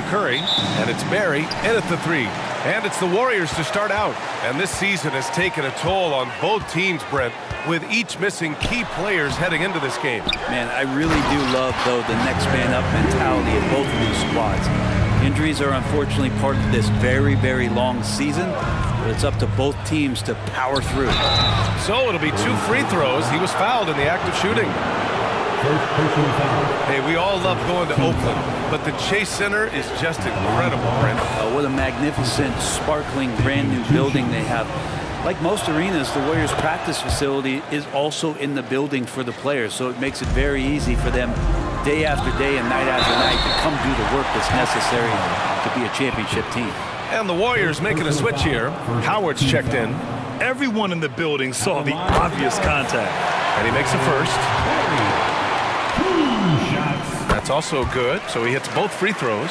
Curry, and it's Barry in at the three. And it's the Warriors to start out. And this season has taken a toll on both teams, Brent, with each missing key players heading into this game. Man, I really do love, though, the next man up mentality of both of these squads. Injuries are unfortunately part of this very, very long season, but it's up to both teams to power through. So it'll be 2 free throws. He was fouled in the act of shooting. Hey, we all love going to Oakland, but the Chase Center is just incredible, Brent. What a magnificent, sparkling, brand new building they have. Like most arenas, the Warriors practice facility is also in the building for the players, so it makes it very easy for them day after day and night after night to come do the work that's necessary to be a championship team. And the Warriors making a switch here. Howard's checked in. Everyone in the building saw the obvious contact. And he makes a first. That's also good, so he hits both free throws.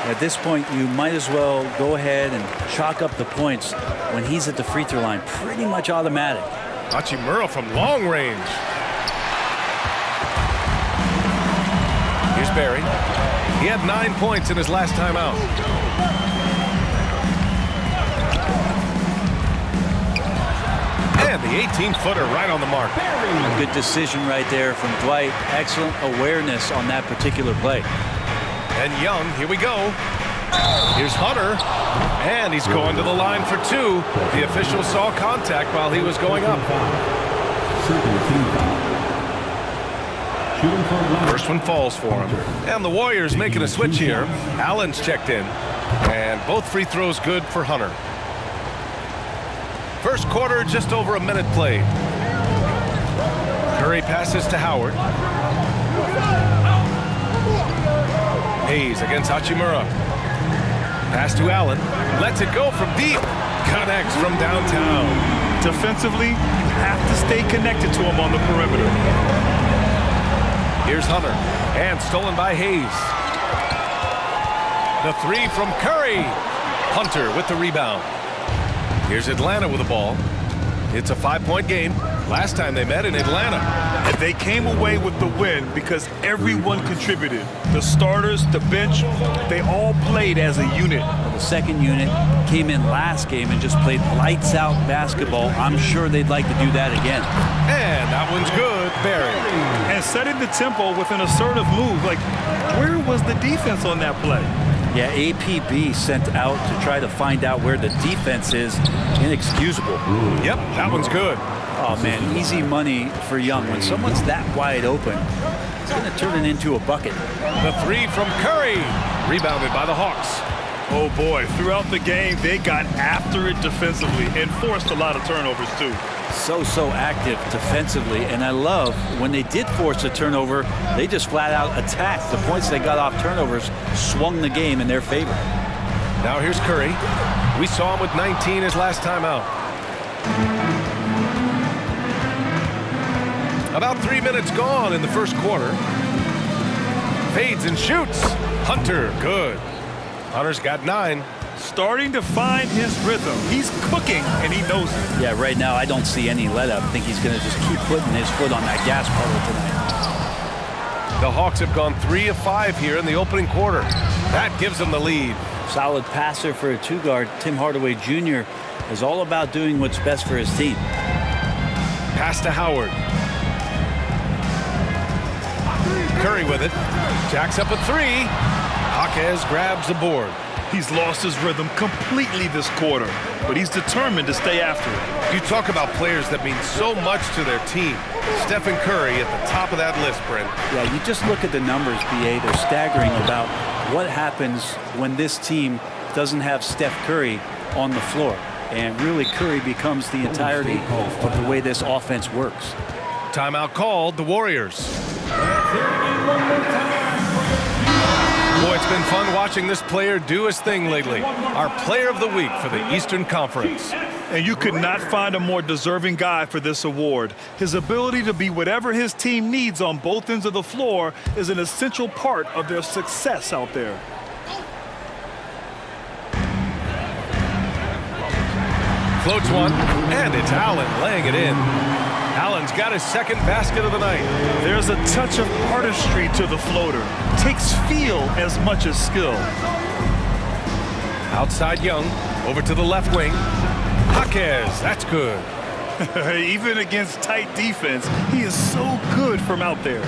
At this point, you might as well go ahead and chalk up the points when he's at the free throw line. Pretty much automatic. Hachimura from long range. Here's Barry. He had 9 points in his last time out. And the 18-footer right on the mark. A good decision right there from Dwight. Excellent awareness on that particular play. And Young, here we go. Here's Hunter. And he's going to the line for 2. The official saw contact while he was going up. First one falls for him. And the Warriors making a switch here. Allen's checked in. And both free throws good for Hunter. First quarter, just over a minute played. Curry passes to Howard. Hayes against Hachimura. Pass to Allen. Lets it go from deep. Connects from downtown. Defensively, you have to stay connected to him on the perimeter. Here's Hunter. And stolen by Hayes. The 3 from Curry. Hunter with the rebound. Here's Atlanta with the ball. It's a 5-point game. Last time they met in Atlanta. And they came away with the win because everyone contributed. The starters, the bench, they all played as a unit. The second unit came in last game and just played lights out basketball. I'm sure they'd like to do that again. And that one's good, Barry. And setting the tempo with an assertive move. Like, where was the defense on that play? Yeah, APB sent out to try to find out where the defense is. Inexcusable. Yep, that one's good. Oh, man, easy money for Young. When someone's that wide open, it's going to turn it into a bucket. The 3 from Curry. Rebounded by the Hawks. Oh, boy. Throughout the game, they got after it defensively and forced a lot of turnovers, too. So active defensively. And I love when they did force a turnover, they just flat out attacked. The points they got off turnovers swung the game in their favor. Now here's Curry. We saw him with 19 his last time out. About 3 minutes gone in the first quarter. Fades and shoots. Hunter, good. Hunter's got 9. Starting to find his rhythm. He's cooking, and he knows it. Yeah, right now I don't see any let up. I think he's going to just keep putting his foot on that gas pedal tonight. The Hawks have gone 3 of 5 here in the opening quarter. That gives them the lead. Solid passer for a 2-guard. Tim Hardaway Jr. is all about doing what's best for his team. Pass to Howard. Curry with it. Jacks up a 3. Jaquez grabs the board. He's lost his rhythm completely this quarter, but he's determined to stay after it. You talk about players that mean so much to their team. Stephen Curry at the top of that list, Brent. Yeah, you just look at the numbers, BA. They're staggering about what happens when this team doesn't have Steph Curry on the floor. And really, Curry becomes the entirety of the way this offense works. Timeout called, the Warriors. Boy, it's been fun watching this player do his thing lately. Our player of the week for the Eastern Conference. And you could not find a more deserving guy for this award. His ability to be whatever his team needs on both ends of the floor is an essential part of their success out there. Floats one, and it's Allen laying it in. Allen's got his second basket of the night. There's a touch of artistry to the floater. Takes feel as much as skill. Outside Young, over to the left wing. Hawks, that's good. Even against tight defense, he is so good from out there.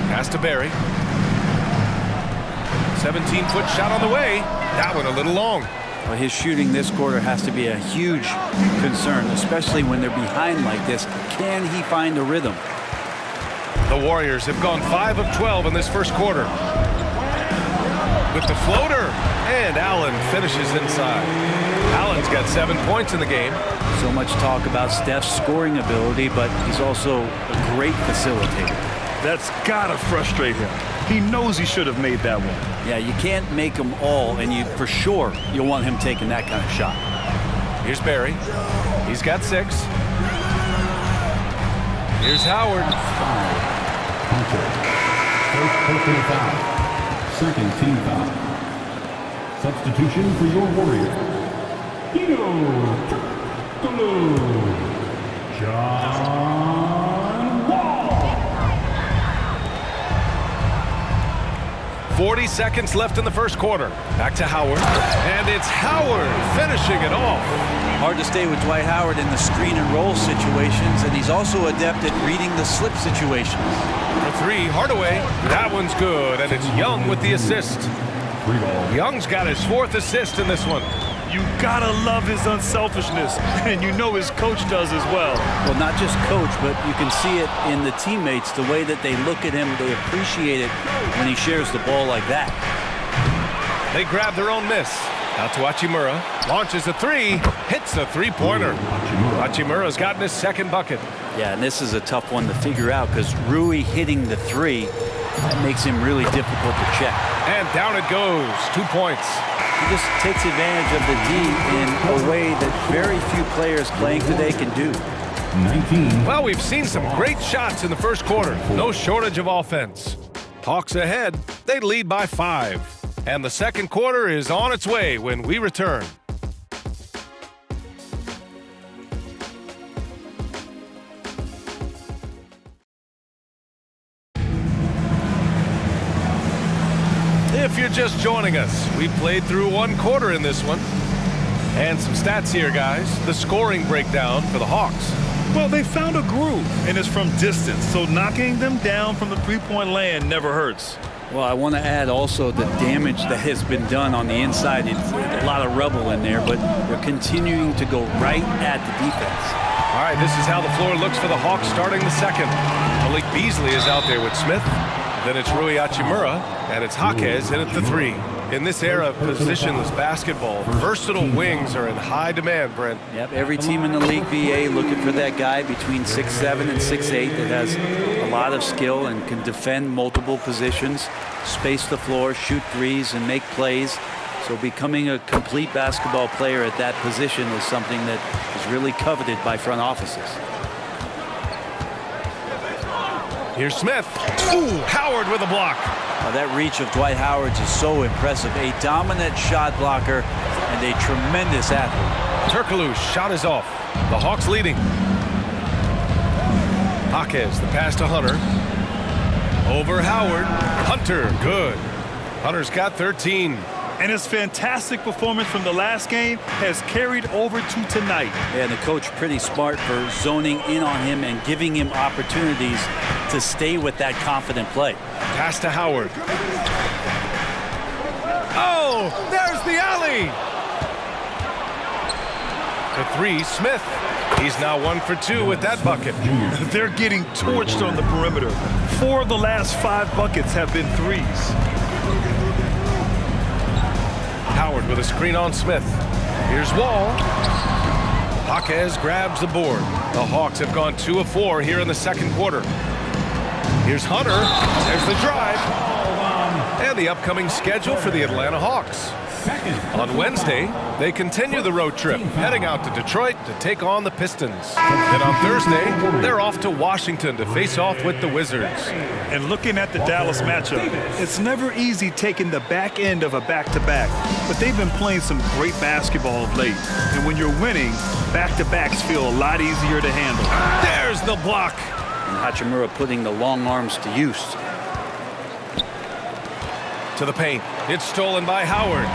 Pass to Barry. 17-foot shot on the way. That one a little long. Well, his shooting this quarter has to be a huge concern, especially when they're behind like this. Can he find a rhythm? The Warriors have gone 5 of 12 in this first quarter. With the floater, and Allen finishes inside. Allen's got 7 points in the game. So much talk about Steph's scoring ability, but he's also a great facilitator. That's gotta frustrate him. He knows he should have made that one. Yeah, you can't make them all, and for sure you'll want him taking that kind of shot. Here's Barry. He's got 6. Here's Howard. Personal foul. Second team foul. Substitution for your Warrior. John Wall. 40 seconds left in the first quarter. Back to Howard. And it's Howard finishing it off. Hard to stay with Dwight Howard in the screen and roll situations, and he's also adept at reading the slip situations. For 3, Hardaway. That one's good, and it's Young with the assist. Young's got his 4th assist in this one. You gotta love his unselfishness, and you know his coach does as well. Well, not just coach, but you can see it in the teammates, the way that they look at him. They appreciate it when he shares the ball like that. They grab their own miss. Out to Hachimura. Launches a 3. Hits a 3-pointer. Hachimura's gotten his 2nd bucket. Yeah, and this is a tough one to figure out because Rui hitting the 3, that makes him really difficult to check. And down it goes. 2 points. He just takes advantage of the D in a way that very few players playing today can do. 19. Well, we've seen some great shots in the first quarter. No shortage of offense. Hawks ahead. They lead by 5. And the second quarter is on its way when we return. If you're just joining us, we played through 1 quarter in this one. And some stats here, guys. The scoring breakdown for the Hawks. Well, they found a groove, and it's from distance, so knocking them down from the three-point land never hurts. Well, I want to add also the damage that has been done on the inside. It's a lot of rubble in there, but they're continuing to go right at the defense. All right, this is how the floor looks for the Hawks starting the second. Malik Beasley is out there with Smith. Then it's Rui Hachimura, and it's Hawks in at the 3. In this era of positionless basketball, versatile wings are in high demand, Brent. Yep, every team in the league BA looking for that guy between 6'7" and 6'8" that has a lot of skill and can defend multiple positions, space the floor, shoot threes, and make plays. So becoming a complete basketball player at that position is something that is really coveted by front offices. Here's Smith. Ooh, Howard with a block. That reach of Dwight Howard is so impressive. A dominant shot blocker and a tremendous athlete. Turkoglu's shot is off. The Hawks leading. Hawks, the pass to Hunter. Over Howard. Hunter, good. Hunter's got 13. And his fantastic performance from the last game has carried over to tonight. Yeah, and the coach pretty smart for zoning in on him and giving him opportunities to stay with that confident play. Pass to Howard. Oh, there's the alley. To 3, Smith. He's now 1 for 2 with that bucket. They're getting torched on the perimeter. 4 of the last 5 buckets have been threes. Howard with a screen on Smith. Here's Wall. Hawks grabs the board. The Hawks have gone 2 of 4 here in the second quarter. Here's Hunter. There's the drive. And the upcoming schedule for the Atlanta Hawks. On Wednesday, they continue the road trip, heading out to Detroit to take on the Pistons. Then on Thursday, they're off to Washington to face off with the Wizards. And looking at the Dallas matchup, it's never easy taking the back end of a back-to-back, but they've been playing some great basketball of late. And when you're winning, back-to-backs feel a lot easier to handle. There's the block. And Hachimura putting the long arms to use. To the paint. It's stolen by Howard.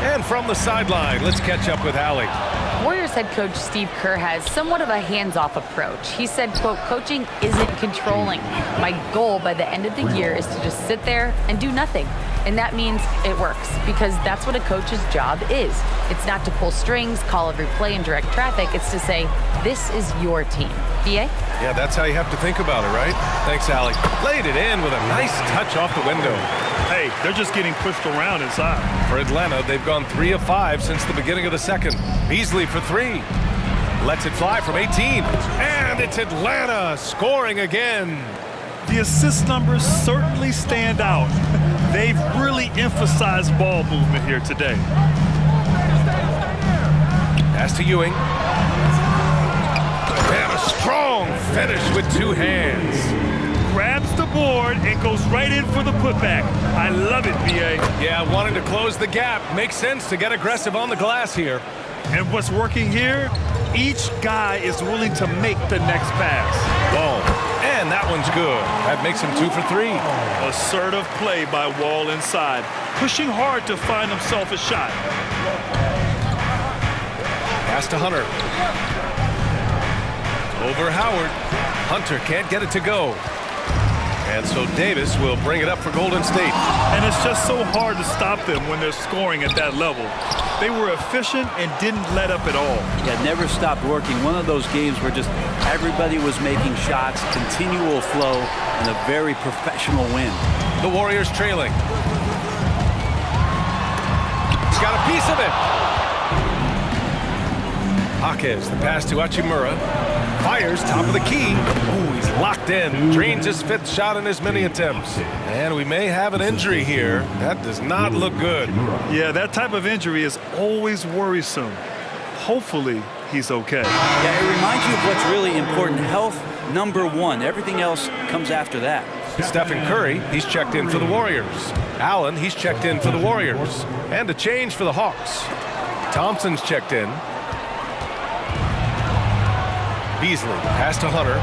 And from the sideline, let's catch up with Allie. Warriors head coach Steve Kerr has somewhat of a hands-off approach. He said, quote, coaching isn't controlling. My goal by the end of the year is to just sit there and do nothing. And that means it works, because that's what a coach's job is. It's not to pull strings, call every play, and direct traffic. It's to say, this is your team. BA? Yeah, that's how you have to think about it, right? Thanks, Allie. Laid it in with a nice touch off the window. Hey, they're just getting pushed around inside. For Atlanta, they've gone 3 of 5 since the beginning of the second. Beasley for 3. Lets it fly from 18. And it's Atlanta scoring again. The assist numbers certainly stand out. They've really emphasized ball movement here today. Pass to Ewing. And a strong finish with 2 hands. Grabs the board and goes right in for the putback. I love it, B.A. Yeah, wanting to close the gap. Makes sense to get aggressive on the glass here. And what's working here? Each guy is willing to make the next pass. Ball. And that one's good. That makes him 2 for 3. Assertive play by Wall inside, pushing hard to find himself a shot. Pass to Hunter. Over Howard. Hunter can't get it to go. And so Davis will bring it up for Golden State. And it's just so hard to stop them when they're scoring at that level. They were efficient and didn't let up at all. Yeah, never stopped working. One of those games where just everybody was making shots, continual flow, and a very professional win. The Warriors trailing. Got a piece of it. Hawks, the pass to Hachimura. Fires top of the key. Ooh, he's locked in. Drains his 5th shot in as many attempts. And we may have an injury here. That does not look good. Yeah, that type of injury is always worrisome. Hopefully, he's okay. Yeah, it reminds you of what's really important. Health, number 1. Everything else comes after that. Stephen Curry, he's checked in for the Warriors. Allen, he's checked in for the Warriors. And a change for the Hawks. Thompson's checked in. Beasley, pass to Hunter.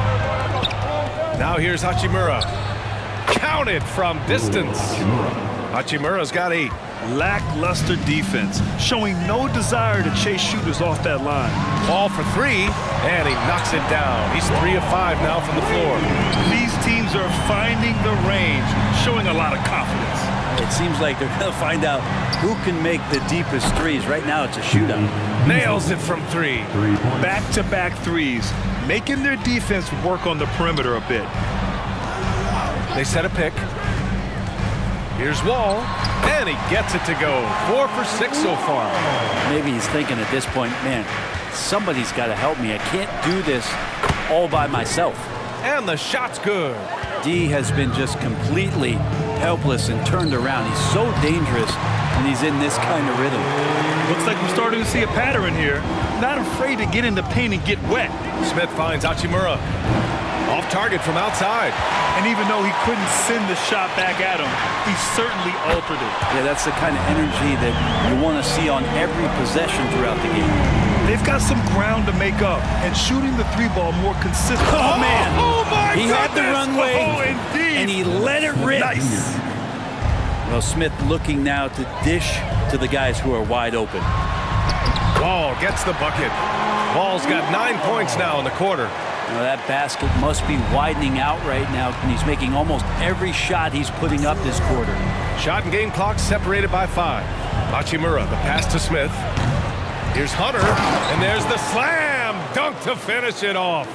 Now here's Hachimura. Counted from distance. Hachimura's got 8. Lackluster defense, showing no desire to chase shooters off that line. Ball for 3, and he knocks it down. He's 3 of 5 now from the floor. These teams are finding the range, showing a lot of confidence. It seems like they're going to find out who can make the deepest threes. Right now, it's a shootout. Nails it from 3. Back-to-back threes, making their defense work on the perimeter a bit. They set a pick. Here's Wall, and he gets it to go. 4 for 6 so far. Maybe he's thinking at this point, man, somebody's got to help me. I can't do this all by myself. And the shot's good. D has been just completely helpless and turned around. He's so dangerous when he's in this kind of rhythm. Looks like we're starting to see a pattern here. Not afraid to get in the paint and get wet. Smith finds Hachimura. Off target from outside. And even though he couldn't send the shot back at him, he certainly altered it. Yeah, that's the kind of energy that you want to see on every possession throughout the game. They've got some ground to make up, and shooting the 3-ball more consistent. Oh, man. Oh, my He had the goodness. runway, Oh, indeed. and he let it rip. Nice. Well, Smith looking now to dish to the guys who are wide open. Wall gets the bucket. Wall's got 9 points now in the quarter. Now that basket must be widening out right now, and he's making almost every shot he's putting up this quarter. Shot and game clock separated by 5. Hachimura, the pass to Smith. Here's Hunter, and there's the slam dunk to finish it off.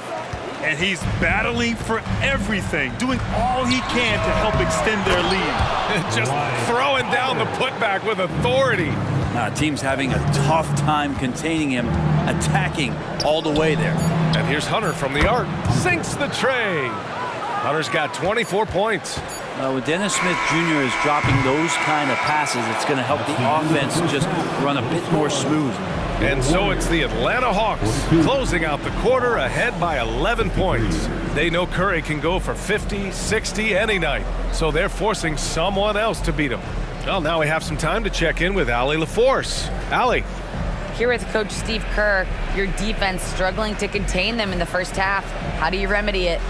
And he's battling for everything, doing all he can to help extend their lead. Just throwing down the putback with authority. Team's having a tough time containing him, attacking all the way there. And here's Hunter from the arc. Sinks the tray. Hunter's got 24 points. When Dennis Smith Jr. is dropping those kind of passes, it's going to help the offense just run a bit more smooth. And so it's the Atlanta Hawks closing out the quarter ahead by 11 points. They know Curry can go for 50, 60 any night, so they're forcing someone else to beat him. Well, now we have some time to check in with Allie LaForce. Allie. Here with Coach Steve Kerr, your defense struggling to contain them in the first half. How do you remedy it?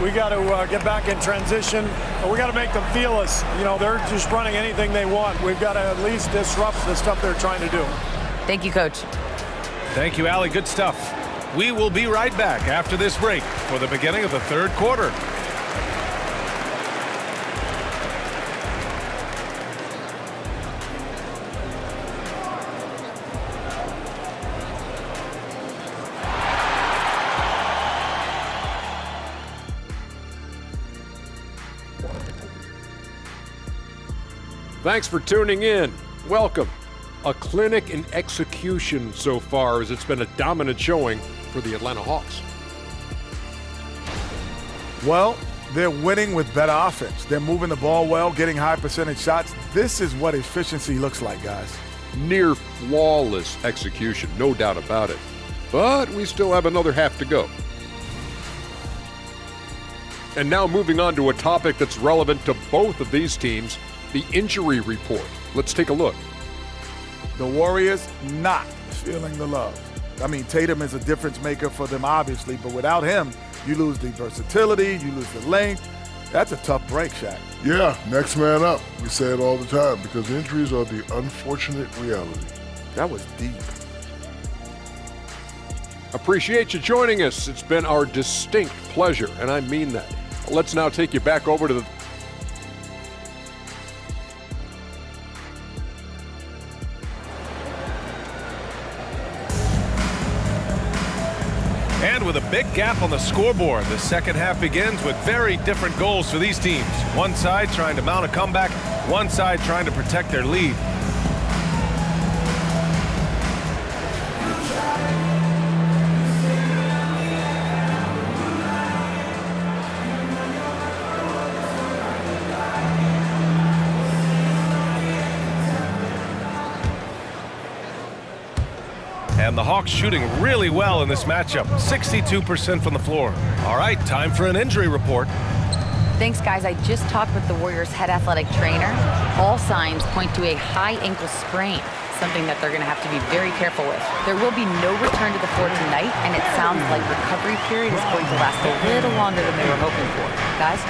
We got to get back in transition. We got to make them feel us. You know, they're just running anything they want. We've got to at least disrupt the stuff they're trying to do. Thank you, Coach. Thank you, Allie. Good stuff. We will be right back after this break for the beginning of the third quarter. Thanks for tuning in. Welcome. A clinic in execution so far, as it's been a dominant showing for the Atlanta Hawks. Well, they're winning with better offense. They're moving the ball well, getting high percentage shots. This is what efficiency looks like, guys. Near flawless execution, no doubt about it. But we still have another half to go. And now moving on to a topic that's relevant to both of these teams, the injury report. Let's take a look. The Warriors not feeling the love. I mean, Tatum is a difference maker for them, obviously, but without him, you lose the versatility, you lose the length. That's a tough break, Shaq. Yeah, next man up. We say it all the time because injuries are the unfortunate reality. That was deep. Appreciate you joining us. It's been our distinct pleasure, and I mean that. Let's now take you back over to the And with a big gap on the scoreboard, the second half begins with very different goals for these teams. One side trying to mount a comeback, one side trying to protect their lead. And the Hawks shooting really well in this matchup, 62% from the floor. All right, time for an injury report. Thanks, guys. I just talked with the Warriors' head athletic trainer. All signs point to a high ankle sprain, something that they're going to have to be very careful with. There will be no return to the floor tonight, and it sounds like recovery period is going to last a little longer than they were hoping for. Guys?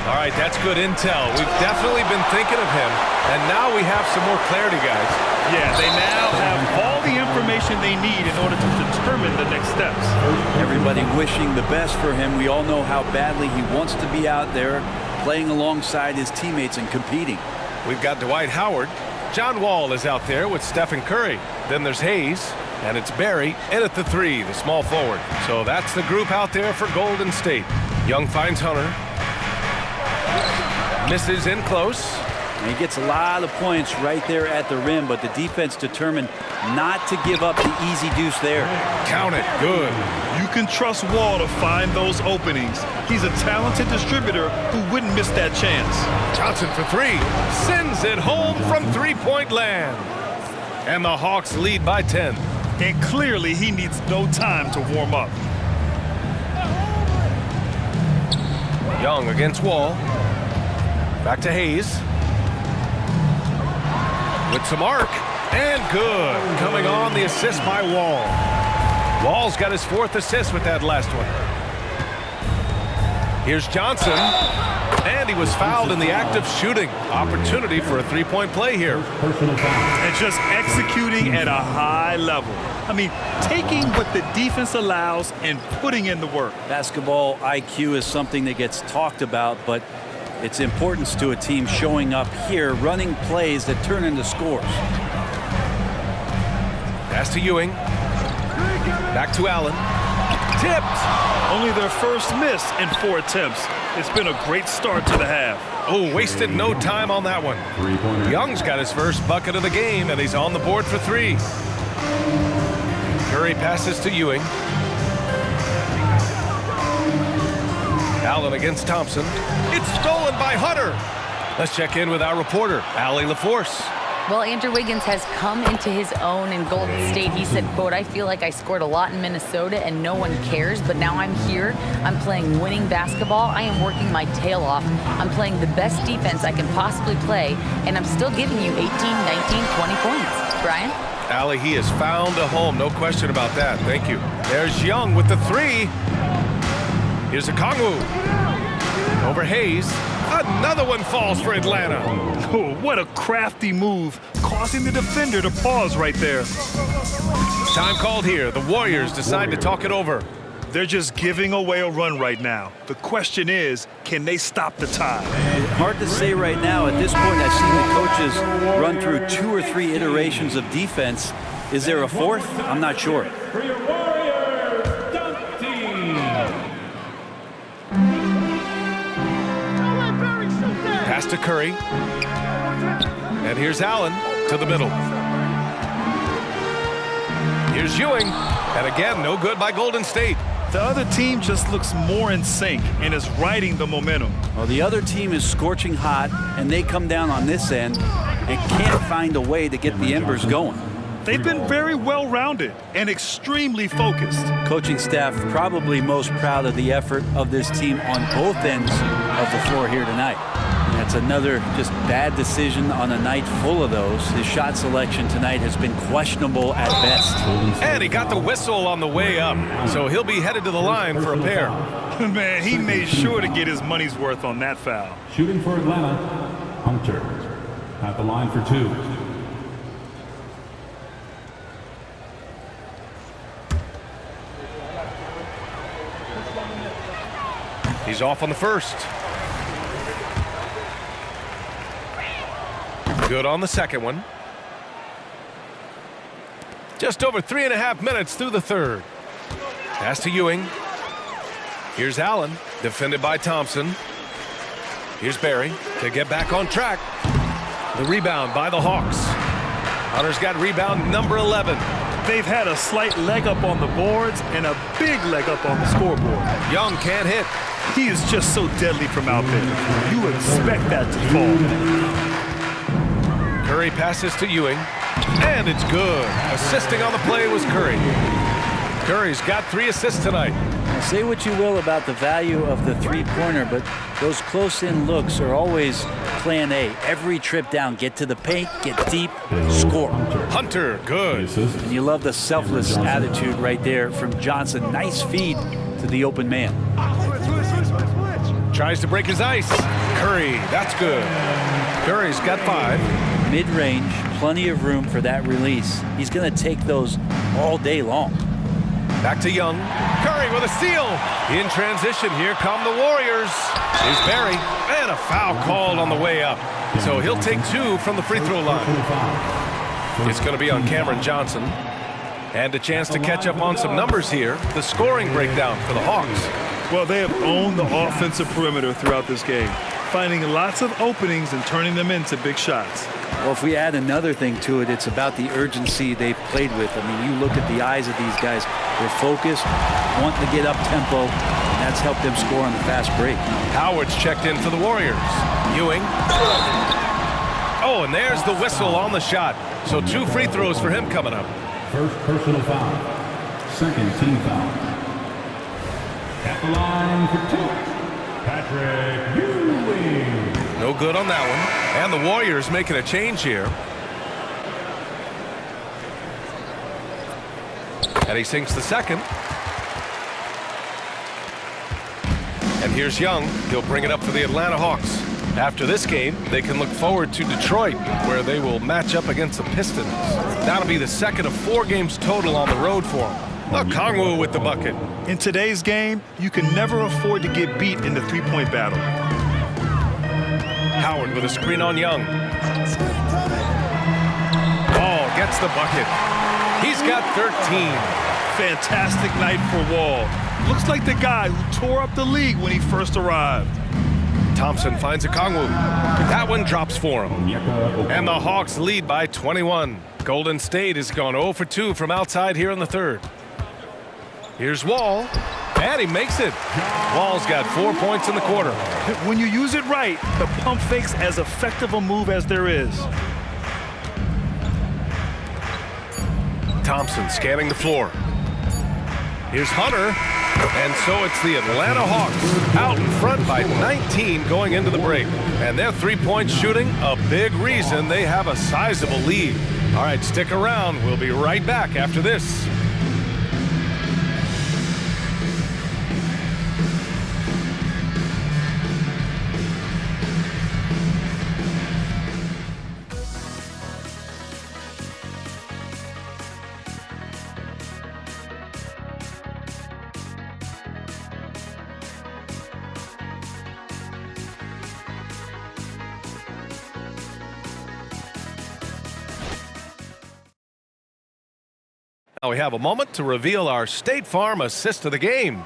All right, that's good intel. We've definitely been thinking of him, and now we have some more clarity, guys. Yeah, they now have all the information they need in order to determine the next steps. Everybody wishing the best for him. We all know how badly he wants to be out there playing alongside his teammates and competing. We've got Dwight Howard. John Wall is out there with Stephen Curry. Then there's Hayes, and it's Barry in at the three, the small forward. So that's the group out there for Golden State. Young finds Hunter. Misses in close. And he gets a lot of points right there at the rim, but the defense determined not to give up the easy deuce there. Count it. Good. You can trust Wall to find those openings. He's a talented distributor who wouldn't miss that chance. Johnson for three. Sends it home from three-point land. And the Hawks lead by 10. And clearly he needs no time to warm up. Young against Wall. Back to Hayes. With some arc. And good. Coming on the assist by Wall. Wall's got his fourth assist with that last one. Here's Johnson. And he was fouled in the act of shooting. Opportunity for a three-point play here. And just executing at a high level. I mean, taking what the defense allows and putting in the work. Basketball IQ is something that gets talked about, but its importance to a team showing up here, running plays that turn into scores. Pass to Ewing. Back to Allen. Tipped. Only their first miss in 4 attempts. It's been a great start to the half. Oh, wasted no time on that one. Young's got his first bucket of the game, and he's on the board for three. Curry passes to Ewing. Allen against Thompson. It's stolen by Hunter. Let's check in with our reporter, Allie LaForce. Well, Andrew Wiggins has come into his own in Golden State. He said, quote, "I feel like I scored a lot in Minnesota and no one cares, but now I'm here. I'm playing winning basketball. I am working my tail off. I'm playing the best defense I can possibly play, and I'm still giving you 18, 19, 20 points." Brian? Allie, he has found a home. No question about that. Thank you. There's Young with the three. Here's Okongwu. Over Hayes. Another one falls for Atlanta. Oh, what a crafty move, causing the defender to pause right there. Time called here. The Warriors decide to talk it over. They're just giving away a run right now. The question is, can they stop the tide? Hard to say right now. At this point, I've seen the coaches run through 2 or 3 iterations of defense. Is there a fourth? I'm not sure. For your Warriors, dunk team. Pass to Curry. And here's Allen to the middle. Here's Ewing. And again, no good by Golden State. The other team just looks more in sync and is riding the momentum. Well, the other team is scorching hot, and they come down on this end and can't find a way to get the embers going. They've been very well-rounded and extremely focused. Coaching staff probably most proud of the effort of this team on both ends of the floor here tonight. And that's another just bad decision on a night full of those. His shot selection tonight has been questionable at best. And he got the whistle on the way up, so he'll be headed to the line for a pair. Man, he made sure to get his money's worth on that foul. Shooting for Atlanta, Hunter. At the line for 2. He's off on the first. Good on the second one. Just over 3.5 minutes through the third. Pass to Ewing. Here's Allen, defended by Thompson. Here's Barry to get back on track. The rebound by the Hawks. Hunter's got rebound number 11. They've had a slight leg up on the boards and a big leg up on the scoreboard. Young can't hit. He is just so deadly from out there. You expect that to fall. Curry passes to Ewing, and it's good. Assisting on the play was Curry. Curry's got 3 assists tonight. Say what you will about the value of the three-pointer, but those close-in looks are always plan A. Every trip down, get to the paint, get deep, score. Hunter, good. And you love the selfless attitude right there from Johnson. Nice feed to the open man. Tries to break his ice. Curry, that's good. Curry's got 5. Mid-range, plenty of room for that release. He's going to take those all day long. Back to Young. Curry with a steal. In transition, here come the Warriors. Here's Barry, and a foul called on the way up. So he'll take 2 from the free throw line. It's going to be on Cameron Johnson. And a chance to catch up on some numbers here. The scoring breakdown for the Hawks. Well, they have owned the offensive perimeter throughout this game, finding lots of openings and turning them into big shots. Well, if we add another thing to it, it's about the urgency they've played with. I mean, you look at the eyes of these guys. They're focused, wanting to get up tempo, and that's helped them score on the fast break. Howard's checked in for the Warriors. Ewing. Oh, and there's the whistle on the shot. So 2 free throws for him coming up. First personal foul. Second team foul. At the line for 2. Patrick Ewing. No good on that one. And the Warriors making a change here. And he sinks the second. And here's Young. He'll bring it up for the Atlanta Hawks. After this game, they can look forward to Detroit, where they will match up against the Pistons. That'll be the second of 4 games total on the road for them. Kongwu with the bucket. In today's game, you can never afford to get beat in the three-point battle. Howard with a screen on Young. Oh, gets the bucket. He's got 13. Fantastic night for Wall. Looks like the guy who tore up the league when he first arrived. Thompson finds a Kongwu. That one drops for him. And the Hawks lead by 21. Golden State has gone 0 for 2 from outside here in the third. Here's Wall, and he makes it. Wall's got 4 points in the quarter. When you use it right, the pump fake's as effective a move as there is. Thompson scanning the floor. Here's Hunter, and so it's the Atlanta Hawks out in front by 19 going into the break. And their three-point shooting, a big reason they have a sizable lead. All right, stick around. We'll be right back after this. Now we have a moment to reveal our State Farm assist of the game.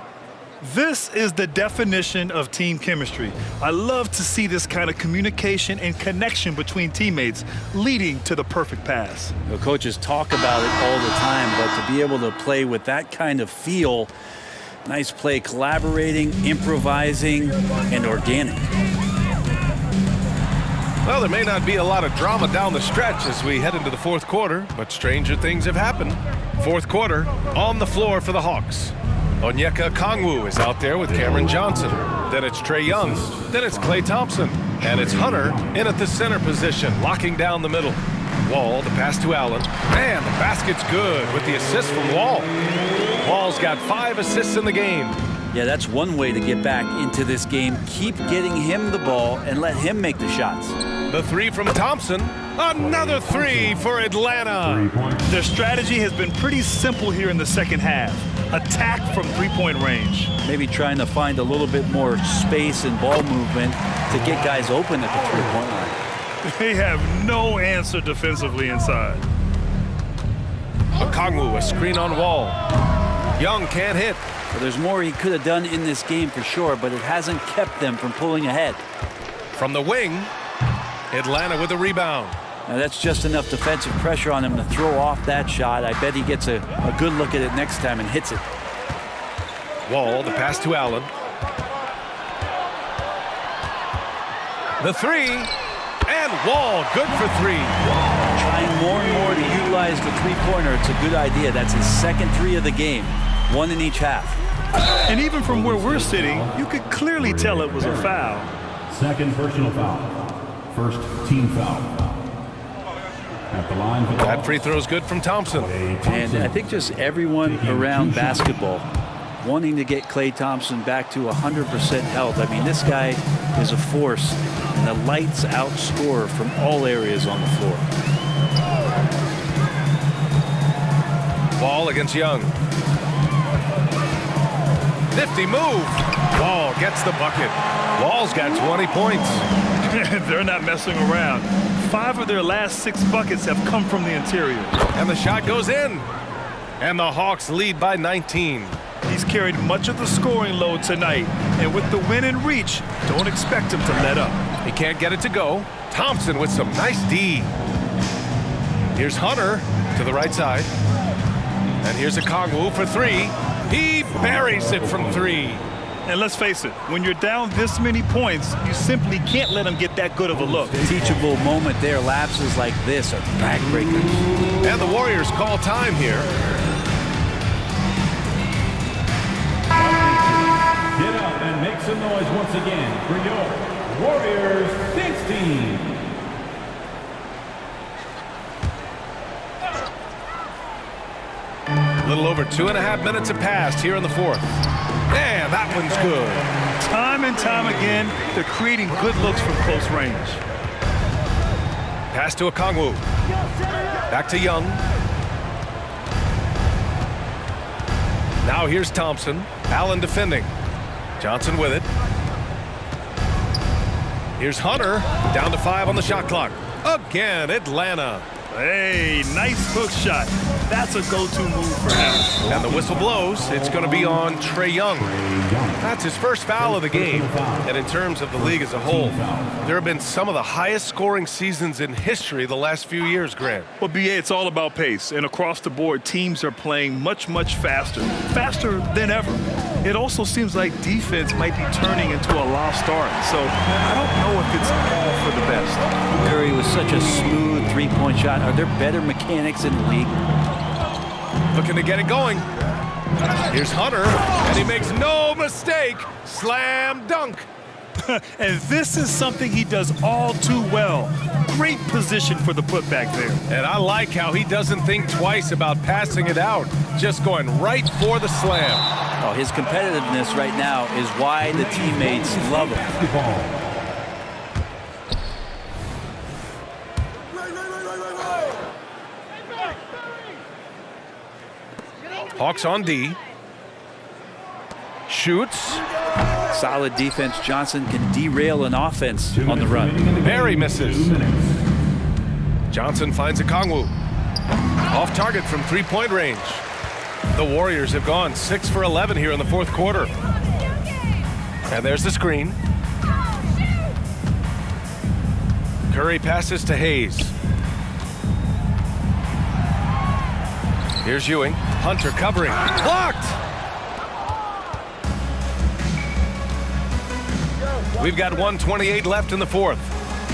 This is the definition of team chemistry. I love to see this kind of communication and connection between teammates leading to the perfect pass. The coaches talk about it all the time, but to be able to play with that kind of feel, nice play, collaborating, improvising, and organic. Well, there may not be a lot of drama down the stretch as we head into the fourth quarter, but stranger things have happened. Fourth quarter, on the floor for the Hawks. Onyeka Okongwu is out there with Cameron Johnson. Then it's Trae Young. Then it's Klay Thompson. And it's Hunter in at the center position, locking down the middle. Wall, the pass to Allen. And the basket's good with the assist from Wall. Wall's got 5 assists in the game. Yeah, that's one way to get back into this game. Keep getting him the ball and let him make the shots. The 3 from Thompson. Another 3 for Atlanta. Their strategy has been pretty simple here in the second half. Attack from three-point range. Maybe trying to find a little bit more space and ball movement to get guys open at the three-point line. They have no answer defensively inside. Okongwu, a screen on Wall. Young can't hit. Well, there's more he could have done in this game for sure, but it hasn't kept them from pulling ahead. From the wing, Atlanta with a rebound. Now that's just enough defensive pressure on him to throw off that shot. I bet he gets a good look at it next time and hits it. Wall, the pass to Allen. The 3, and Wall, good for 3. Trying more and more to utilize the three-pointer. It's a good idea. That's his second 3 of the game, 1 in each half. And even from where we're sitting, you could clearly tell it was a foul. Second personal foul. First team foul. At the line for the That free throw's good from Thompson. And I think just everyone around basketball wanting to get Klay Thompson back to 100% health. I mean, this guy is a force and a lights-out scorer from all areas on the floor. Wall against Young. 50 move. Wall gets the bucket. Wall's got 20 points. They're not messing around. 5 of their last 6 buckets have come from the interior. And the shot goes in. And the Hawks lead by 19. He's carried much of the scoring load tonight. And with the win in reach, don't expect him to let up. He can't get it to go. Thompson with some nice D. Here's Hunter to the right side. And here's Okongwu for 3. He buries it from 3. And let's face it, when you're down this many points, you simply can't let him get that good of a look. Teachable moment there. Lapses like this are backbreakers. And the Warriors call time here. Get up and make some noise once again for your Warriors Thanks team. A little over 2.5 minutes have passed here in the fourth. And that one's good. Time and time again, they're creating good looks from close range. Pass to Okongwu. Back to Young. Now here's Thompson. Allen defending. Johnson with it. Here's Hunter. Down to 5 on the shot clock. Again, Atlanta. Hey, nice hook shot. That's a go-to move for him. And the whistle blows. It's going to be on Trae Young. That's his first foul of the game. And in terms of the league as a whole, there have been some of the highest scoring seasons in history the last few years, Grant. Well, BA, it's all about pace. And across the board, teams are playing much, much faster. Faster than ever. It also seems like defense might be turning into a lost art. So I don't know if it's all for the best. Curry was such a smooth three-point shot. Are there better mechanics in the league? Looking to get it going. Here's Hunter, and he makes no mistake. Slam dunk. And this is something he does all too well. Great position for the putback there. And I like how he doesn't think twice about passing it out, just going right for the slam. Oh, his competitiveness right now is why the teammates love him. Hawks on D. Shoots. Solid defense. Johnson can derail an offense on the run. Barry misses. Johnson finds Okongwu. Off target from three-point range. The Warriors have gone 6 for 11 here in the fourth quarter. And there's the screen. Curry passes to Hayes. Here's Ewing. Hunter covering. Blocked! We've got 1:28 left in the fourth.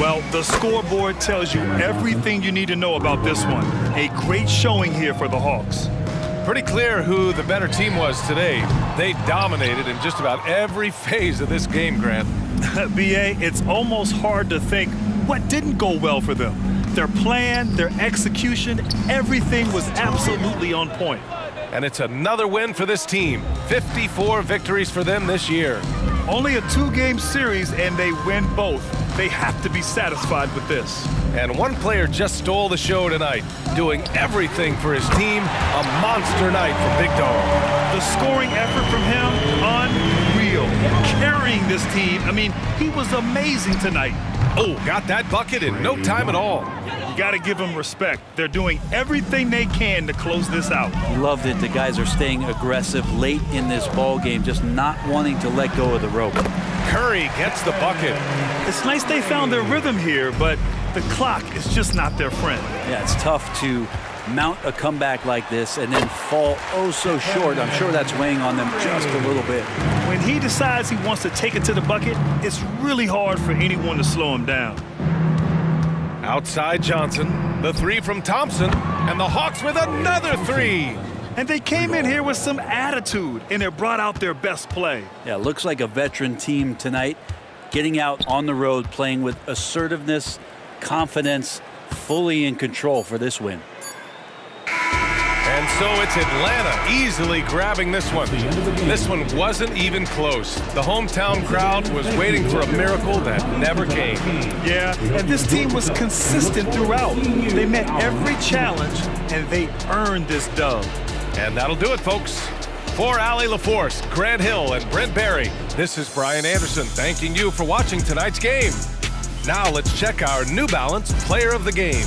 Well, the scoreboard tells you everything you need to know about this one. A great showing here for the Hawks. Pretty clear who the better team was today. They dominated in just about every phase of this game, Grant. BA, it's almost hard to think what didn't go well for them. Their plan, their execution, everything was absolutely on point. And it's another win for this team. 54 victories for them this year. Only a 2-game series, and they win both. They have to be satisfied with this. And one player just stole the show tonight, doing everything for his team. A monster night for Big Dog. The scoring effort from him, unreal. Carrying this team, I mean, he was amazing tonight. Oh, got that bucket in no time at all. You got to give them respect. They're doing everything they can to close this out. Loved it. The guys are staying aggressive late in this ball game, just not wanting to let go of the rope. Curry gets the bucket. It's nice they found their rhythm here, but the clock is just not their friend. Yeah, it's tough to mount a comeback like this and then fall oh so short. I'm sure that's weighing on them just a little bit. When he decides he wants to take it to the bucket, it's really hard for anyone to slow him down. Outside Johnson, the three from Thompson, and the Hawks with another three. And they came in here with some attitude, and they brought out their best play. Yeah, looks like a veteran team tonight, getting out on the road, playing with assertiveness, confidence, fully in control for this win. And so it's Atlanta easily grabbing this one. This one wasn't even close. The hometown crowd was waiting for a miracle that never came. Yeah, and this team was consistent throughout. They met every challenge, and they earned this dub. And that'll do it, folks. For Allie LaForce, Grant Hill, and Brent Barry, this is Brian Anderson thanking you for watching tonight's game. Now let's check our New Balance Player of the Game.